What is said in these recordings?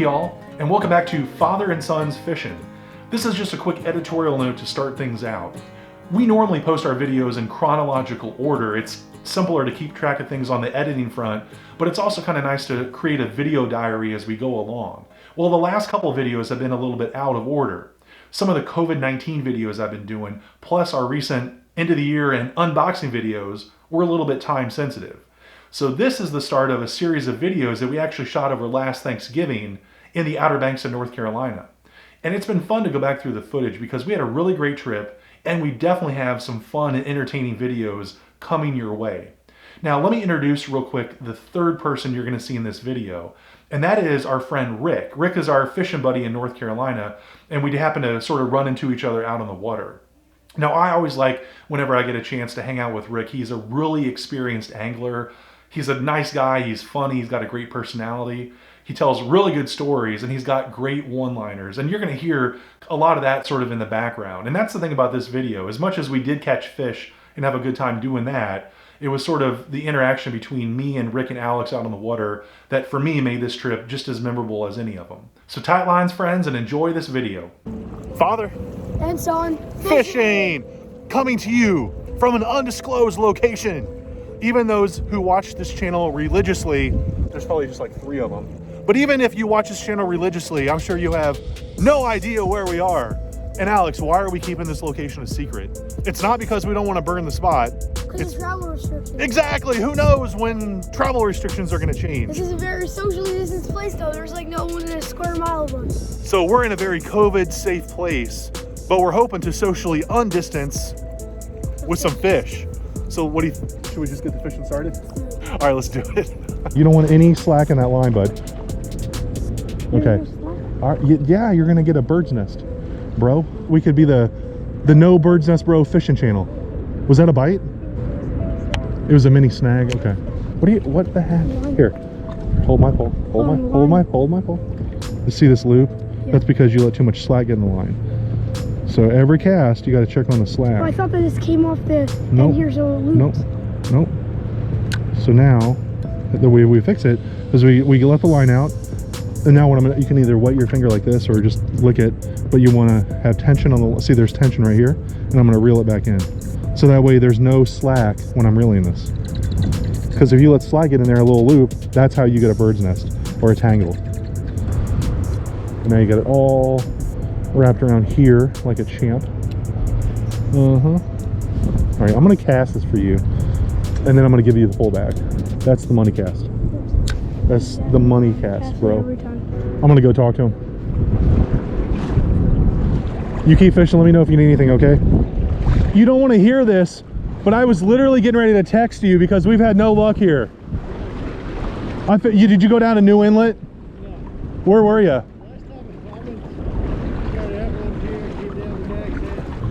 Howdy y'all, and welcome back to Father and Sons Fishing. This is just a quick editorial note to start things out. We normally post our videos in chronological order. It's simpler to keep track of things on the editing front, but it's also kind of nice to create a video diary as we go along. Well, the last couple videos have been a little bit out of order. Some of the COVID-19 videos I've been doing, plus our recent end of the year and unboxing videos, were a little bit time sensitive. So this is the start of a series of videos that we actually shot over last Thanksgiving in the Outer Banks of North Carolina. And it's been fun to go back through the footage because we had a really great trip and we definitely have some fun and entertaining videos coming your way. Now let me introduce real quick the third person you're going to see in this video, and that is our friend Rick. Rick is our fishing buddy in North Carolina, and we happen to sort of run into each other out on the water. Now I always like, whenever I get a chance to hang out with Rick, he's a really experienced angler. He's a nice guy, he's funny, he's got a great personality. He tells really good stories and he's got great one-liners, and you're gonna hear a lot of that sort of in the background. And that's the thing about this video. As much as we did catch fish and have a good time doing that, it was sort of the interaction between me and Rick and Alex out on the water that for me made this trip just as memorable as any of them. So tight lines, friends, and enjoy this video. Father and Son fishing, coming to you from an undisclosed location. Even those who watch this channel religiously, there's probably just like 3 of them. But even if you watch this channel religiously, I'm sure you have no idea where we are. And Alex, why are we keeping this location a secret? It's not because we don't want to burn the spot. Because of travel restrictions. Exactly. Who knows when travel restrictions are going to change? This is a very socially distanced place though. There's like no one in a square mile of us. So we're in a very COVID safe place, but we're hoping to socially undistance with some fish. So what do you, should we just get the fishing started? All right, let's do it. You don't want any slack in that line, bud. Okay. All right, yeah, you're gonna get a bird's nest, bro. We could be the no bird's nest bro fishing channel. Was that a bite? It was a mini snag. Okay. What the heck? Here, hold my pole. Hold my pole. You see this loop? Yeah. That's because you let too much slack get in the line. So every cast, you got to check on the slack. Oh, I thought that this came off the end here, so it loops. Nope. So now, the way we fix it is we let the line out, and now you can either wet your finger like this or just lick it, but you want to have tension on the, see there's tension right here, and I'm going to reel it back in. So that way there's no slack when I'm reeling this. Because if you let slack get in there a little loop, that's how you get a bird's nest or a tangle. And now you got it all wrapped around here like a champ. All right, I'm gonna cast this for you, and then I'm gonna give you the full bag. That's the money cast. That's the money cast, bro. I'm gonna go talk to him. You keep fishing, let me know if you need anything, okay? You don't want to hear this, but I was literally getting ready to text you because we've had no luck here. Did you go down to New Inlet? Yeah. Where were you?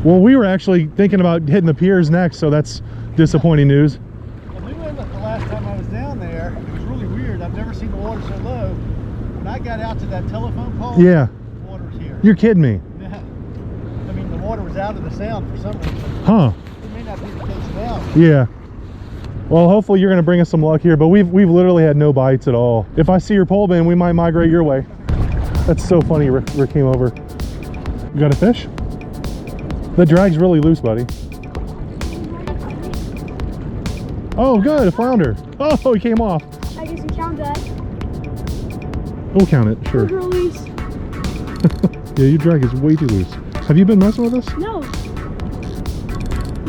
Well, we were actually thinking about hitting the piers next, so that's disappointing news. Well, New Inlet, the last time I was down there, it was really weird. I've never seen the water so low. When I got out to that telephone pole, yeah, the water was here. You're kidding me. Yeah. I mean, the water was out of the sound for some reason. Huh. It may not be the case now. Yeah. Well, hopefully you're going to bring us some luck here, but we've literally had no bites at all. If I see your pole bin, we might migrate your way. That's so funny. Rick came over. You got a fish? The drag's really loose, buddy. Oh, good, a flounder. Oh, he came off. I guess we count that. We'll count it, sure. Release. Yeah, your drag is way too loose. Have you been messing with this? No.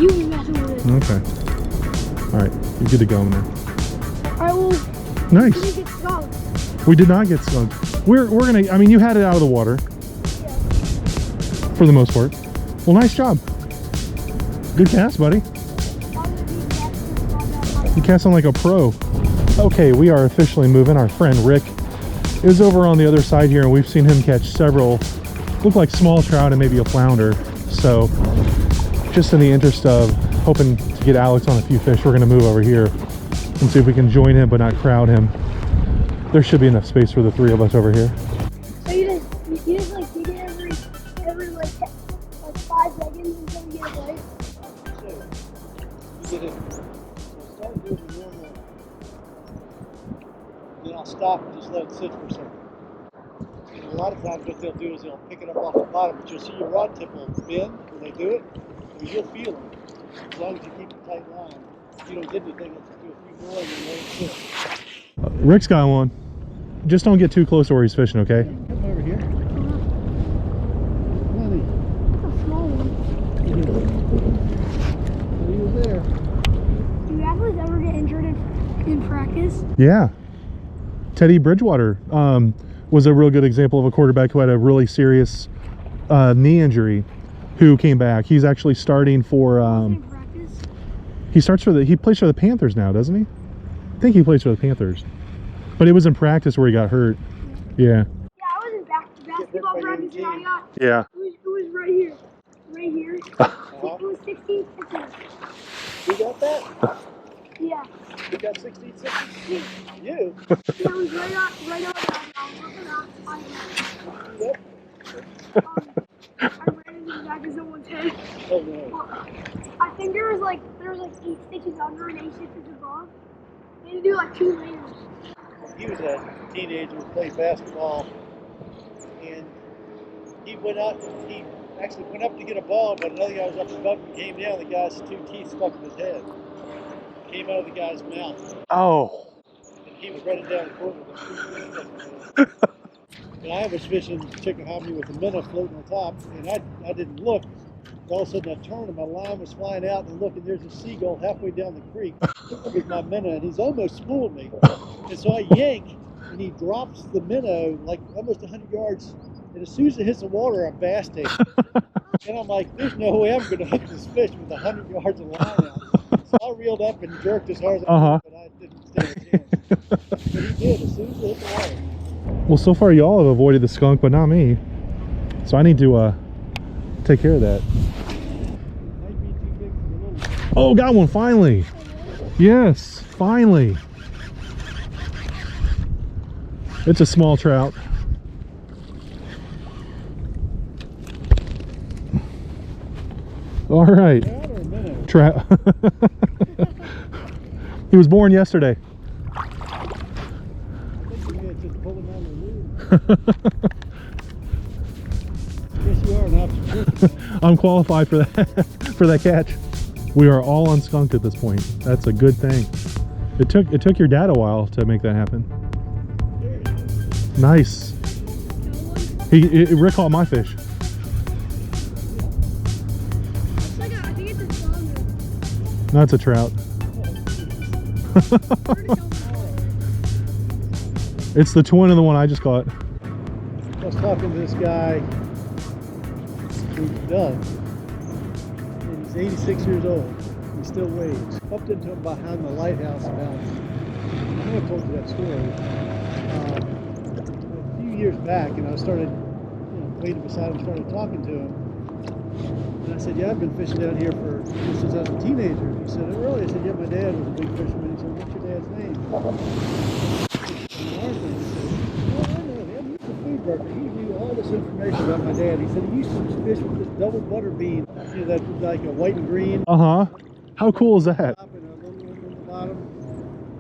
You've been messing with it. Okay. All right, you're good to go in there. All right, well. Nice. We didn't get skunked. We did not get skunked. We're gonna. I mean, you had it out of the water. Yeah. For the most part. Well, nice job. Good cast, buddy. You cast on like a pro. Okay, we are officially moving. Our friend Rick is over on the other side here, and we've seen him catch several, look like small trout and maybe a flounder. So, just in the interest of hoping to get Alex on a few fish, we're gonna move over here and see if we can join him but not crowd him. There should be enough space for the 3 of us over here. So you just like dig it every like 5 seconds until you get a bite? So, start moving normal. Then I'll stop and just let it sit for a second. lot of times what they'll do is they'll pick it up off the bottom, but you'll see your rod tip will bend when they do it. I mean, you'll feel it as long as you keep a tight line. If you don't get anything, let's just do a few more and then let it sit. Rick's got one. Just don't get too close to where he's fishing, okay? Come over here. Plenty. That's a small one. He was there. Do athletes ever get injured in practice? Yeah. Teddy Bridgewater was a real good example of a quarterback who had a really serious knee injury, who came back. He's actually starting for In practice? he plays for the Panthers now, doesn't he? I think he plays for the Panthers. But it was in practice where he got hurt. Yeah. Yeah, I was in basketball practice and I got, Yeah. it was right here. Right here. It was 16 seconds. You got that? Yeah. You got 16 seconds? You? Yeah, it was right on Yep. I ran into the back of someone's head. Oh no. I think there was like 8 stitches under and 8 stitches above. They had to do like 2 layers. He was a teenager, played basketball, and he went out. He actually went up to get a ball, but another guy was up above him, came down. The guy's 2 teeth stuck in his head. Came out of the guy's mouth. Oh. And he was running down the court with a And I was fishing Chickahominy with a minnow floating on top, and I didn't look. All of a sudden I turned and my line was flying out, and I look, and there's a seagull halfway down the creek with my minnow, and he's almost spooled me. And so I yank, and he drops the minnow like almost 100 yards, and as soon as it hits the water, I bass tail. And I'm like, there's no way I'm going to hook this fish with 100 yards of line out. So I reeled up and jerked as hard as I could, but I didn't stand a chance. But he did as soon as it hit the water. Well, so far y'all have avoided the skunk, but not me. So I need to take care of that. Might be too big for the little one. Oh, got one finally. Yes, finally. It's a small trout. All right. Trout or a minnow? Trout. He was born yesterday. I think we had just pulled him out of the lure. Yes, you are an obstetrician. I'm qualified for that catch. We are all unskunked at this point. That's a good thing. It took your dad a while to make that happen. There he is. Nice. Rick caught my fish. It's like I think it's a flounder. No, it's a trout. It's the twin of the one I just caught. I was talking to this guy who's Doug, and he's 86 years old. He still weighs. Bumped into him behind the lighthouse about, I know I told you that story, a few years back, and I started, waiting beside him, started talking to him. And I said, yeah, I've been fishing down here since I was a teenager. He said, oh really? I said, yeah, my dad was a big fisherman. He said, what's your dad's name? He's a food broker. He knew all this information about my dad. He said he used to fish with this double butter bean, that was like a white and green. How cool is that? Top and a little one on the bottom.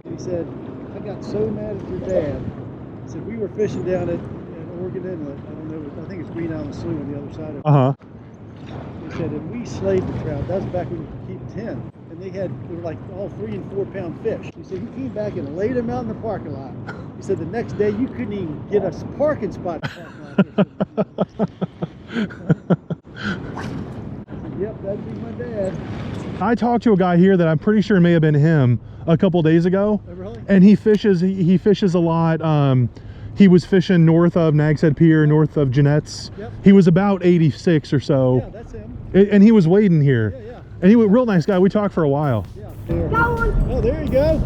And he said, I got so mad at your dad. He said, we were fishing down at Oregon Inlet. I don't know, I think it's Green Island Slough on the other side of it. He said, and we slayed the trout. That was back when you could keep 10. And they were like all 3 and 4 pound fish. He said, he came back and laid them out in the parking lot. He said, the next day you couldn't even get a parking spot in the parking lot. I said, yep, that'd be my dad. I talked to a guy here that I'm pretty sure may have been him a couple days ago. Oh, really? And he fishes a lot. He was fishing north of Nags Head Pier, north of Jeanette's. Yep. He was about 86 or so. Yeah, that's him. And he was wading here. Yeah, yeah. And he was a real nice guy. We talked for a while. Yeah. There. Got one. Oh, there you go.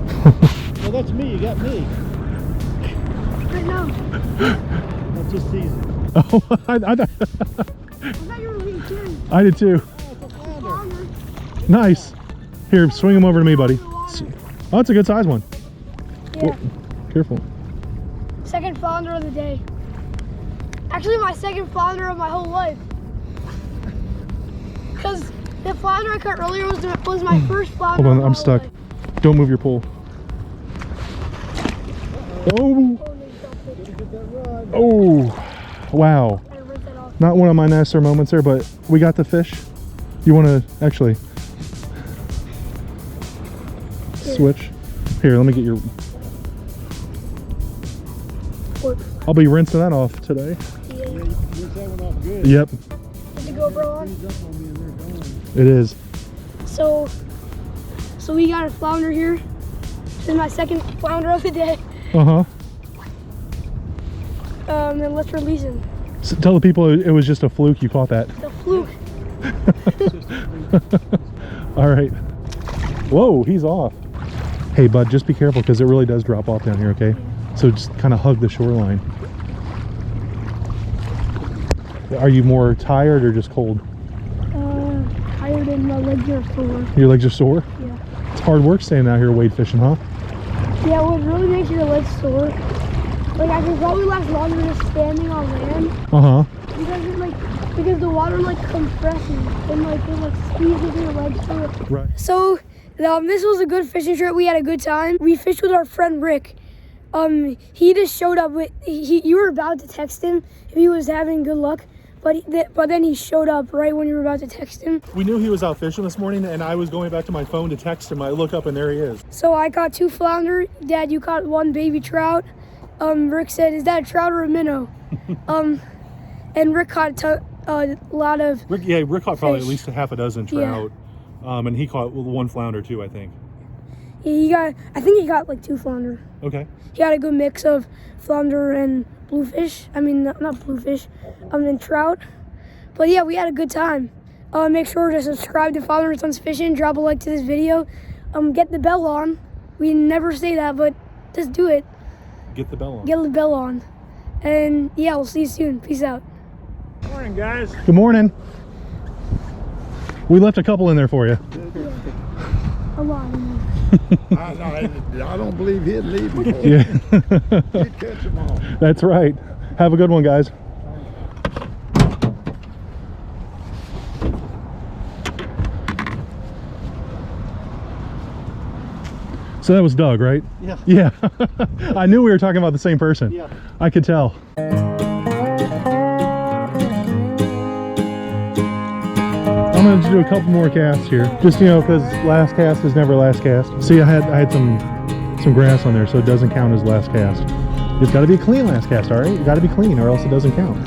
Well, that's me. You got me. I know. I'm just teasing. Oh, I I thought you were being serious. did too. Oh, it's a flounder. Flounder. Nice. Here, swing him over to me, buddy. Oh, that's a good size one. Yeah. Careful. Second flounder of the day. Actually, my second flounder of my whole life. Because the flounder I caught earlier was my first flounder. Hold on, of my I'm whole stuck. life. Don't move your pole. Oh. Didn't get that rod. Oh. Wow. Gotta rinse that off. Not one of my nicer moments there, but we got the fish. You want to actually switch? Here, let me get your... What? I'll be rinsing that off today. Yeah. Yeah, you rinse that one off good. Yep, Is the GoPro on? Freeze up on me and they're gone. it is. So we got a flounder here. This is my second flounder of the day. Uh-huh. And let's release him. So tell the people it was just a fluke you caught that. The fluke. All right. Whoa, he's off. Hey, bud, just be careful because it really does drop off down here, okay? So just kind of hug the shoreline. Are you more tired or just cold? Tired and my legs are sore. Your legs are sore? Yeah. It's hard work staying out here wade fishing, huh? Yeah, what really makes your legs sore, like I can probably last longer just standing on land Uh-huh. because the water compresses and it squeezes your legs through it. Right. So this was a good fishing trip. We had a good time. We fished with our friend Rick. He just showed up with you were about to text him if he was having good luck, but then he showed up right when you were about to text him. We knew he was out fishing this morning, and I was going back to my phone to text him. I look up, and there he is. So I caught 2 flounder. Dad, you caught 1 baby trout. Rick said, "Is that a trout or a minnow?" And Rick caught a lot of. Rick caught probably fish. at least a half a dozen trout, and he caught 1 flounder too, I think. I think he got 2 flounder. Okay. He got a good mix of flounder and bluefish. I mean, not bluefish, and trout. But yeah, we had a good time. Make sure to subscribe to Father and Sons Fishing. Drop a like to this video. Get the bell on. We never say that, but just do it. Get the bell on. Get the bell on. And yeah, we'll see you soon. Peace out. Morning, guys. Good morning. We left a couple in there for you. A lot. I don't believe he'd leave me. Yeah. He'd catch them all. That's right. Have a good one, guys. So that was Doug, right? Yeah. Yeah. I knew we were talking about the same person. Yeah. I could tell. I'm going to do a couple more casts here. Just, because last cast is never last cast. See, I had some grass on there, so it doesn't count as last cast. It's got to be a clean last cast, all right? It got to be clean or else it doesn't count.